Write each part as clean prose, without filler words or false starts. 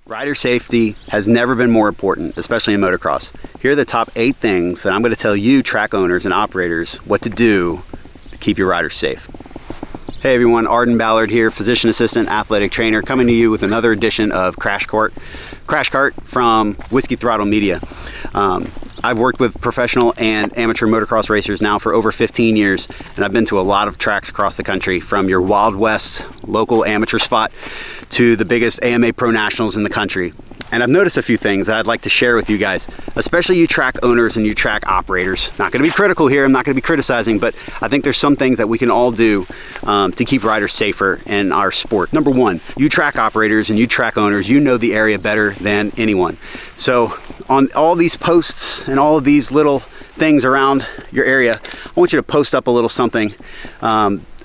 Rider safety has never been more important, especially in motocross. Here are the top 8 things that I'm going to tell you track owners and operators what to do to keep your riders safe. Hey everyone, Arden Ballard here, physician assistant, athletic trainer, coming to you with another edition of Crash Cart from Whiskey Throttle Media. I've worked with professional and amateur motocross racers now for over 15 years, and I've been to a lot of tracks across the country, from your Wild West local amateur spot to the biggest AMA Pro Nationals in the country. And I've noticed a few things that I'd like to share with you guys, especially you track owners and you track operators. Not going to be critical here, I'm not going to be criticizing, but I think there's some things that we can all do to keep riders safer in our sport. Number one, you track operators and you track owners, you know the area better than anyone. So on all these posts and all of these little things around your area, I want you to post up a little something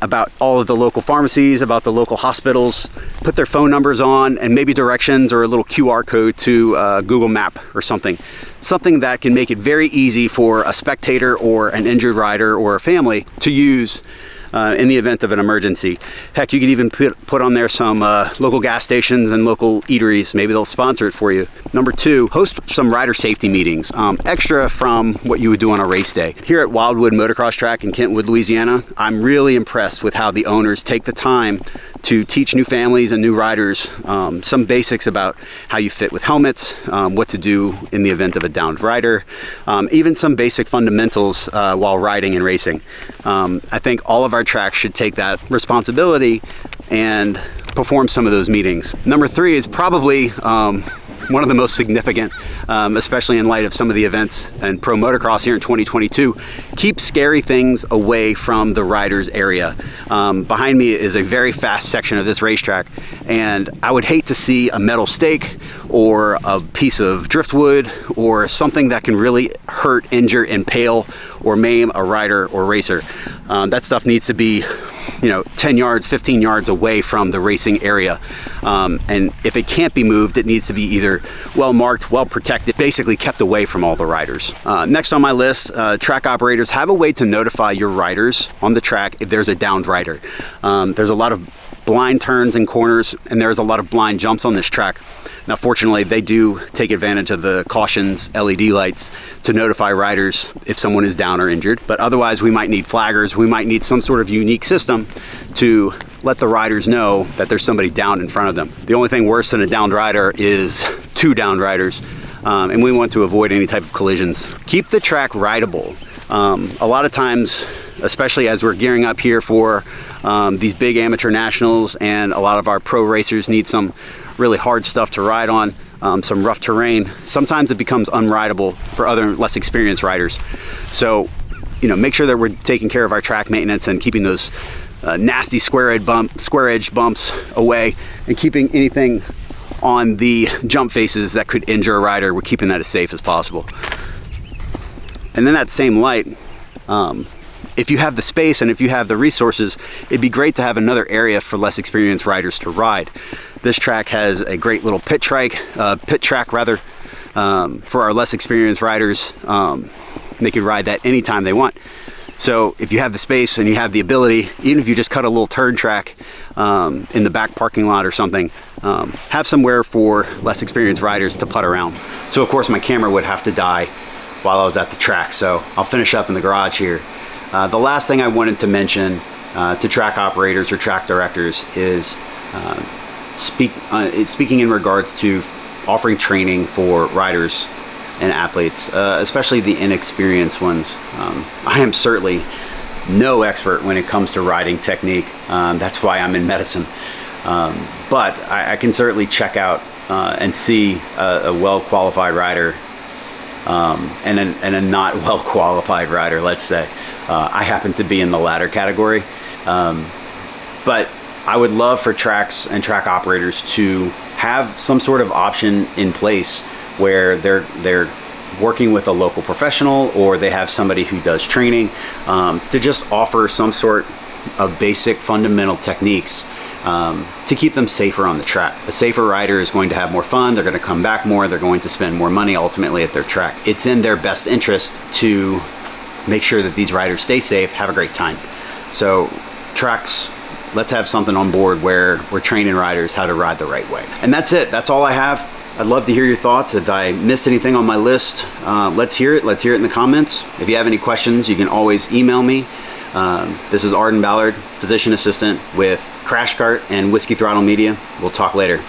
about all of the local pharmacies, about the local hospitals, put their phone numbers on, and maybe directions or a little QR code to Google Map or something. Something that can make it very easy for a spectator or an injured rider or a family to use in the event of an emergency. Heck, you could even put on there some local gas stations and local eateries. Maybe they'll sponsor it for you. Number two, host some rider safety meetings, extra from what you would do on a race day. Here at Wildwood Motocross Track in Kentwood, Louisiana, I'm really impressed with how the owners take the time to teach new families and new riders some basics about how you fit with helmets, what to do in the event of a downed rider, even some basic fundamentals while riding and racing. I think all of our tracks should take that responsibility and perform some of those meetings. Number three is probably one of the most significant, especially in light of some of the events in pro motocross here in 2022. Keep scary things away from the riders area. Behind me is a very fast section of this racetrack, and I would hate to see a metal stake or a piece of driftwood or something that can really hurt, injure, impale, or maim a rider or racer. That stuff needs to be 10 yards, 15 yards away from the racing area. And if it can't be moved, it needs to be either well marked, well protected, basically kept away from all the riders. Next on my list, track operators have a way to notify your riders on the track if there's a downed rider. There's a lot of blind turns and corners, and there's a lot of blind jumps on this track. Now, fortunately, they do take advantage of the cautions LED lights to notify riders if someone is down or injured. But otherwise, we might need flaggers. We might need some sort of unique system to let the riders know that there's somebody down in front of them. The only thing worse than a downed rider is 2 downed riders, and we want to avoid any type of collisions. Keep the track rideable. A lot of times, especially as we're gearing up here for these big amateur nationals, and a lot of our pro racers need some really hard stuff to ride on, some rough terrain. Sometimes it becomes unrideable for other less experienced riders. So, make sure that we're taking care of our track maintenance and keeping those nasty square edge bumps away, and keeping anything on the jump faces that could injure a rider. We're keeping that as safe as possible. And in that same light, if you have the space and if you have the resources, it'd be great to have another area for less experienced riders to ride. This track has a great little pit track for our less experienced riders. They can ride that anytime they want. So if you have the space and you have the ability, even if you just cut a little turn track in the back parking lot or something, have somewhere for less experienced riders to putt around. So of course my camera would have to die while I was at the track, so I'll finish up in the garage here. The last thing I wanted to mention to track operators or track directors is speaking in regards to offering training for riders and athletes, especially the inexperienced ones. I am certainly no expert when it comes to riding technique. That's why I'm in medicine. But I can certainly check out and see a well-qualified rider and a not well-qualified rider, let's say. I happen to be in the latter category. But I would love for tracks and track operators to have some sort of option in place where they're working with a local professional, or they have somebody who does training to just offer some sort of basic fundamental techniques to keep them safer on the track. A safer rider is going to have more fun, they're going to come back more, they're going to spend more money ultimately at their track. It's in their best interest to make sure that these riders stay safe, have a great time. So tracks let's have something on board where we're training riders how to ride the right way. And that's it. That's all I have. I'd love to hear your thoughts. If I missed anything on my list, let's hear it. Let's hear it in the comments. If you have any questions, you can always email me. This is Arden Ballard, physician assistant with Crash Cart and Whiskey Throttle Media. We'll talk later.